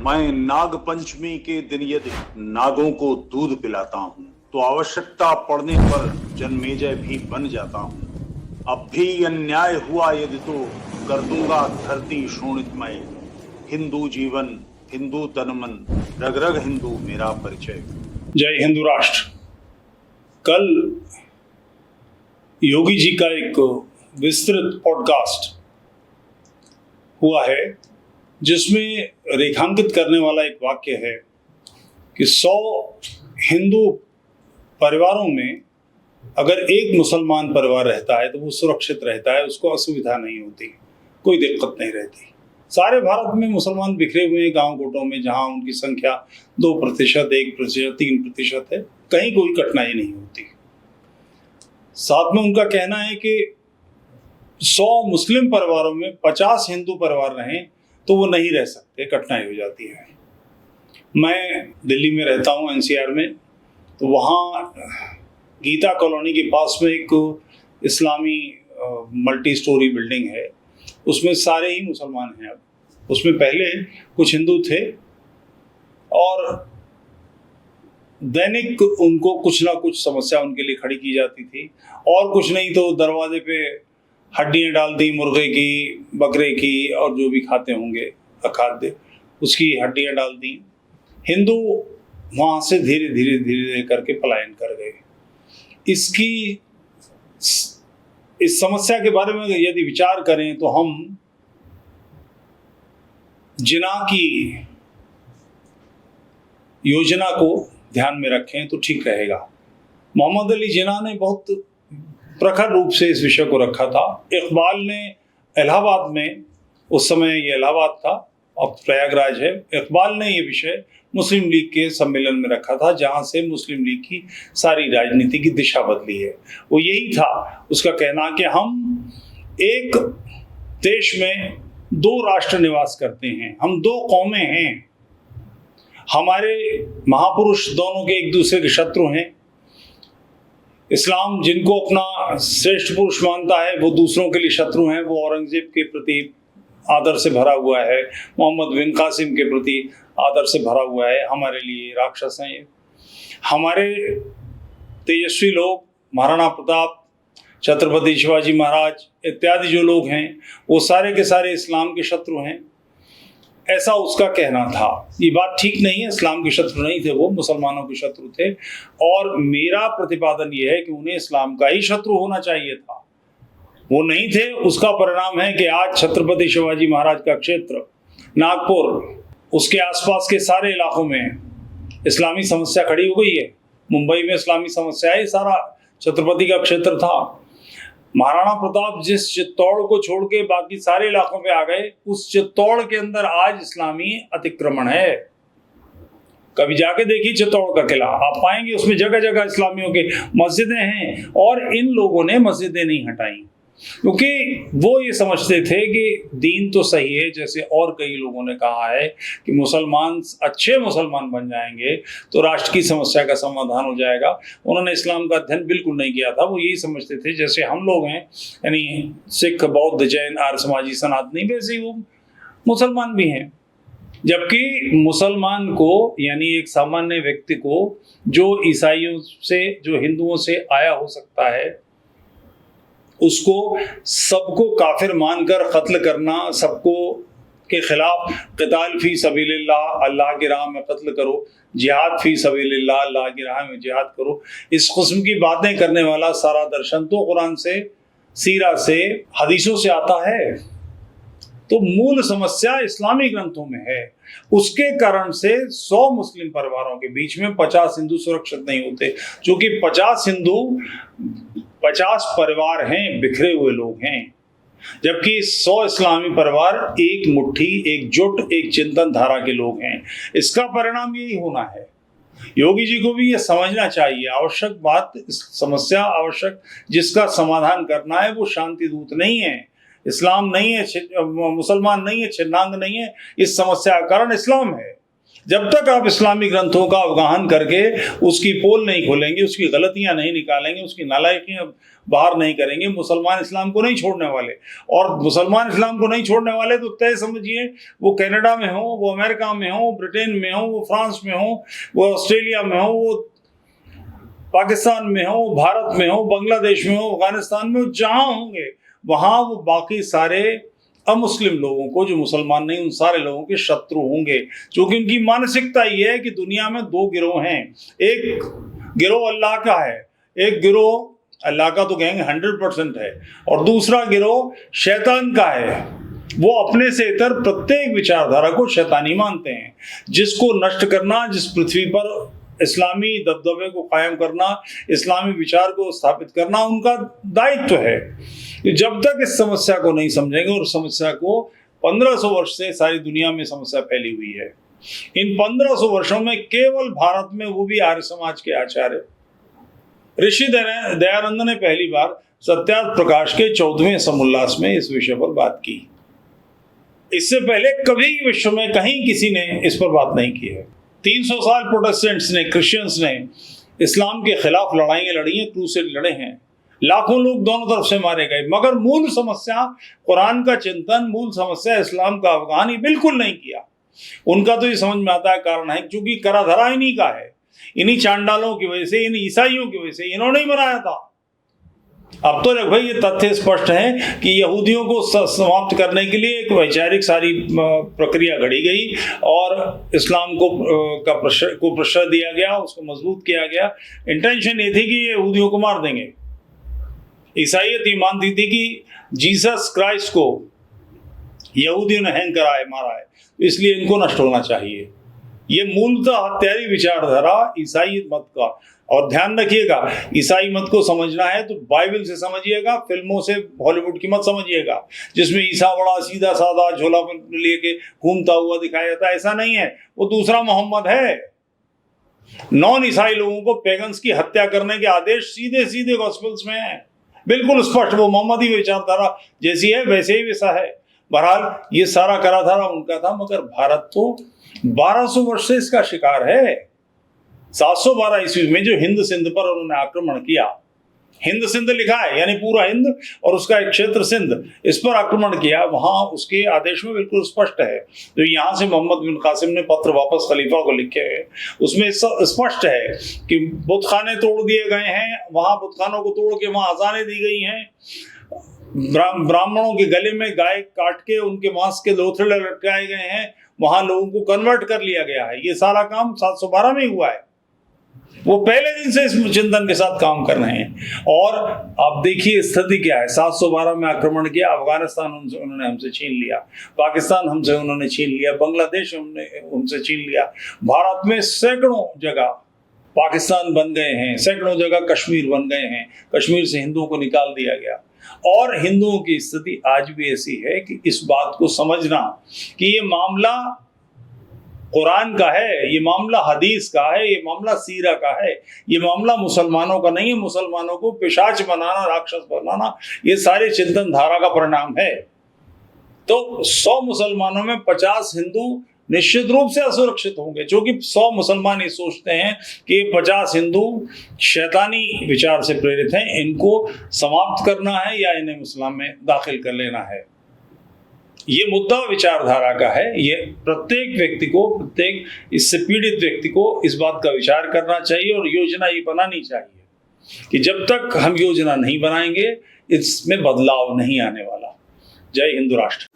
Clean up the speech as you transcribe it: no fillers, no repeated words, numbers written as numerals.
मैं नाग पंचमी के दिन यदि नागों को दूध पिलाता हूँ तो आवश्यकता पड़ने पर जन्मेजय भी बन जाता हूँ। अब भी अन्याय हुआ यदि तो कर दूंगा धरती शोणितमय। हिंदू जीवन, हिंदू तन मन, रग रग हिंदू मेरा परिचय। जय हिंदू राष्ट्र। कल योगी जी का एक विस्तृत पॉडकास्ट हुआ है जिसमें रेखांकित करने वाला एक वाक्य है कि 100 हिंदू परिवारों में अगर एक मुसलमान परिवार रहता है तो वो सुरक्षित रहता है, उसको असुविधा नहीं होती, कोई दिक्कत नहीं रहती। सारे भारत में मुसलमान बिखरे हुए हैं गांव गोटों में, जहां उनकी संख्या 2%, 1%, 3% है, कहीं कोई कठिनाई नहीं होती। साथ में उनका कहना है कि 100 मुस्लिम परिवारों में 50 हिंदू परिवार रहें तो वो नहीं रह सकते, कठिनाई हो जाती है। मैं दिल्ली में रहता हूँ, एनसीआर में, तो वहाँ गीता कॉलोनी के पास में एक इस्लामी मल्टी स्टोरी बिल्डिंग है, उसमें सारे ही मुसलमान हैं। अब उसमें पहले कुछ हिंदू थे और दैनिक उनको कुछ ना कुछ समस्या उनके लिए खड़ी की जाती थी, और कुछ नहीं तो दरवाजे पे हड्डियाँ डाल दी, मुर्गे की, बकरे की, और जो भी खाते होंगे अखाद्य, उसकी हड्डियाँ डाल दी। हिंदू वहाँ से धीरे धीरे धीरे करके पलायन कर गए। इस समस्या के बारे में यदि विचार करें तो हम जिना की योजना को ध्यान में रखें तो ठीक रहेगा। मोहम्मद अली जिना ने बहुत प्रखर रूप से इस विषय को रखा था। इकबाल ने इलाहाबाद में, उस समय ये इलाहाबाद था, अब प्रयागराज है, इकबाल ने ये विषय मुस्लिम लीग के सम्मेलन में रखा था, जहां से मुस्लिम लीग की सारी राजनीति की दिशा बदली है। वो यही था उसका कहना कि हम एक देश में 2 राष्ट्र निवास करते हैं, हम 2 कौमें हैं, हमारे महापुरुष दोनों के एक दूसरे के शत्रु हैं। इस्लाम जिनको अपना श्रेष्ठ पुरुष मानता है वो दूसरों के लिए शत्रु हैं। वो औरंगजेब के प्रति आदर से भरा हुआ है, मोहम्मद बिन कासिम के प्रति आदर से भरा हुआ है, हमारे लिए राक्षस हैं ये। हमारे तेजस्वी लोग, महाराणा प्रताप, छत्रपति शिवाजी महाराज इत्यादि जो लोग हैं, वो सारे के सारे इस्लाम के शत्रु हैं, ऐसा उसका कहना था। ये बात ठीक नहीं है, इस्लाम के शत्रु नहीं थे, वो मुसलमानों के शत्रु थे। और मेरा प्रतिपादन ये है कि उन्हें इस्लाम का ही शत्रु होना चाहिए था, वो नहीं थे। उसका परिणाम है कि आज छत्रपति शिवाजी महाराज का क्षेत्र, नागपुर, उसके आसपास के सारे इलाकों में इस्लामी समस्या खड़ी हो गई है। मुंबई में इस्लामी समस्या है, सारा छत्रपति का क्षेत्र था। महाराणा प्रताप जिस चित्तौड़ को छोड़ के बाकी सारे इलाकों पे आ गए, उस चित्तौड़ के अंदर आज इस्लामी अतिक्रमण है। कभी जाके देखिए चित्तौड़ का किला, आप पाएंगे उसमें जगह जगह इस्लामियों के मस्जिदें हैं, और इन लोगों ने मस्जिदें नहीं हटाई क्योंकि वो ये समझते थे कि दीन तो सही है, जैसे और कई लोगों ने कहा है कि मुसलमान अच्छे मुसलमान बन जाएंगे तो राष्ट्र की समस्या का समाधान हो जाएगा। उन्होंने इस्लाम का अध्ययन बिल्कुल नहीं किया था। वो यही समझते थे जैसे हम लोग हैं, यानी सिख, बौद्ध, जैन, आर्य समाजी, सनातनी, वैसे ही वो मुसलमान भी हैं। जबकि मुसलमान को, यानी एक सामान्य व्यक्ति को, जो ईसाइयों से, जो हिंदुओं से आया हो सकता है, उसको सबको काफिर मानकर कत्ल करना, सबको के खिलाफ क़िताल फी सबीलिल्लाह, अल्लाह की राह में कत्ल करो, जिहाद फी सबीलिल्लाह, अल्लाह की राह में जिहाद करो, इस किस्म की बातें करने वाला सारा दर्शन तो कुरान से, सीरा से, हदीसों से आता है। तो मूल समस्या इस्लामी ग्रंथों में है। उसके कारण से 100 मुस्लिम परिवारों के बीच में 50 हिंदू सुरक्षित नहीं होते, क्योंकि 50 परिवार हैं, बिखरे हुए लोग हैं, जबकि 100 इस्लामी परिवार एक मुट्ठी, एकजुट, एक चिंतन धारा के लोग हैं। इसका परिणाम यही होना है। योगी जी को भी ये समझना चाहिए। आवश्यक बात, समस्या आवश्यक जिसका समाधान करना है वो शांति दूत नहीं है, इस्लाम नहीं है, मुसलमान नहीं है, छिन्नांग नहीं है। इस समस्या का कारण इस्लाम है। जब तक आप इस्लामी ग्रंथों का अवगाहन करके उसकी पोल नहीं खोलेंगे, उसकी गलतियां नहीं निकालेंगे, उसकी नालायकियां बाहर नहीं करेंगे, मुसलमान इस्लाम को नहीं छोड़ने वाले। और मुसलमान इस्लाम को नहीं छोड़ने वाले तो तय समझिए वो कनाडा में हो, वो अमेरिका में हो, ब्रिटेन में हो, वो फ्रांस में हो, वो ऑस्ट्रेलिया में हो, वो पाकिस्तान में हो, भारत में हो, बांग्लादेश में हो, अफगानिस्तान में हो, जहां होंगे वहां वो बाकी सारे अमुस्लिम लोगों को, जो मुसलमान नहीं, उन सारे लोगों के शत्रु होंगे। क्योंकि उनकी मानसिकता ये है कि दुनिया में दो गिरोह हैं, एक गिरोह अल्लाह का है, एक गिरोह अल्लाह का तो कहेंगे 100% है, और दूसरा गिरोह शैतान का है। वो अपने से इतर प्रत्येक विचारधारा को शैतानी मानते हैं। जिसको नष्ट करना, जिस पृथ्वी पर इस्लामी दबदबे को कायम करना, इस्लामी विचार को स्थापित करना उनका दायित्व है। जब तक इस समस्या को नहीं समझेंगे, और समस्या को 1500 वर्ष से सारी दुनिया में समस्या फैली हुई है, इन 1500 वर्षों में केवल भारत में, वो भी आर्य समाज के आचार्य ऋषि दयानंद ने पहली बार सत्यार्थ प्रकाश के 14वें समुल्लास में इस विषय पर बात की। इससे पहले कभी विश्व में कहीं किसी ने इस पर बात नहीं की है। 300 साल प्रोटेस्टेंट्स ने, क्रिश्चियंस ने इस्लाम के खिलाफ लड़ाइयाँ लड़ी हैं, क्रूसेड लड़े हैं, लाखों लोग दोनों तरफ से मारे गए, मगर मूल समस्या कुरान का चिंतन, मूल समस्या इस्लाम का अवगाहन ही बिल्कुल नहीं किया। उनका तो ये समझ में आता है कारण है क्योंकि कराधरा इन्हीं का है, इन्हीं चांडालों की वजह से, इन ईसाइयों की वजह से, इन्होंने ही बनाया था। अब तो भाई ये तथ्य स्पष्ट है कि यहूदियों को समाप्त करने के लिए एक वैचारिक सारी प्रक्रिया घड़ी गई और इस्लाम को प्रेशर दिया गया, उसको मजबूत किया गया। इंटेंशन ये थी कि यहूदियों को मार देंगे। ईसाइयत ये मानती थी कि जीसस क्राइस्ट को यहूदियों ने हैंग कराया, मारा है, इसलिए इनको नष्ट होना चाहिए। ये मूलतः हत्यारी विचारधारा ईसाई मत का। और ध्यान रखिएगा, ईसाई मत को समझना है तो बाइबल से समझिएगा, फिल्मों से, हॉलीवुड की मत समझिएगा जिसमें ईसा बड़ा सीधा साधा झोला लेके घूमता हुआ दिखाया जाता है। ऐसा नहीं है, वो दूसरा मोहम्मद है। नॉन ईसाई लोगों को पेगन्स की हत्या करने के आदेश सीधे सीधे गॉस्पेल्स में है, बिल्कुल स्पष्ट। वो मोहम्मदी विचारधारा जैसी है वैसे ही वैसा है। बहरहाल ये सारा कराधारा उनका था, मगर भारत तो 1200 वर्ष से इसका शिकार है। 712 ईस्वी में जो हिंद सिंध पर उन्होंने आक्रमण किया, हिंद सिंध लिखा है यानी पूरा हिंद और उसका एक क्षेत्र सिंध, इस पर आक्रमण किया, वहां उसके आदेश में बिल्कुल स्पष्ट है। जो यहाँ से मोहम्मद बिन कासिम ने पत्र वापस खलीफा को लिखे हैं, उसमें स्पष्ट है कि बुतखाने तोड़ दिए गए हैं, वहां बुतखानों को तोड़ के वहां अजानें दी गई हैं, ब्राह्मणों के गले में गाय काट के उनके मांस के लोथड़े लटकाए गए हैं, वहां लोगों को कन्वर्ट कर लिया गया है। ये सारा काम 712 में हुआ है। वो पहले दिन से इस चिंतन के साथ काम कर रहे हैं। और आप देखिए स्थिति क्या है। 712 में आक्रमण किया, अफगानिस्तान उन्होंने हमसे छीन लिया, पाकिस्तान हमसे उन्होंने छीन लिया, बांग्लादेश उनसे छीन लिया, भारत में सैकड़ों जगह पाकिस्तान बन गए हैं, सैकड़ों जगह कश्मीर बन गए हैं, कश्मीर से हिंदुओं को निकाल दिया गया। और हिंदुओं की स्थिति आज भी ऐसी है कि इस बात को समझना कि ये मामला कुरान का है, ये मामला हदीस का है, ये मामला सीरा का है, ये मामला मुसलमानों का नहीं है। मुसलमानों को पिशाच बनाना, राक्षस बनाना, ये सारे चिंतन धारा का परिणाम है। तो 100 मुसलमानों में 50 हिंदू निश्चित रूप से असुरक्षित होंगे, क्योंकि 100 मुसलमान ये सोचते हैं कि 50 हिंदू शैतानी विचार से प्रेरित हैं, इनको समाप्त करना है या इन्हें इस्लाम में दाखिल कर लेना है। ये मुद्दा विचारधारा का है। ये प्रत्येक व्यक्ति को, प्रत्येक इससे पीड़ित व्यक्ति को इस बात का विचार करना चाहिए और योजना ये बनानी चाहिए कि जब तक हम योजना नहीं बनाएंगे इसमें बदलाव नहीं आने वाला। जय हिंद राष्ट्र।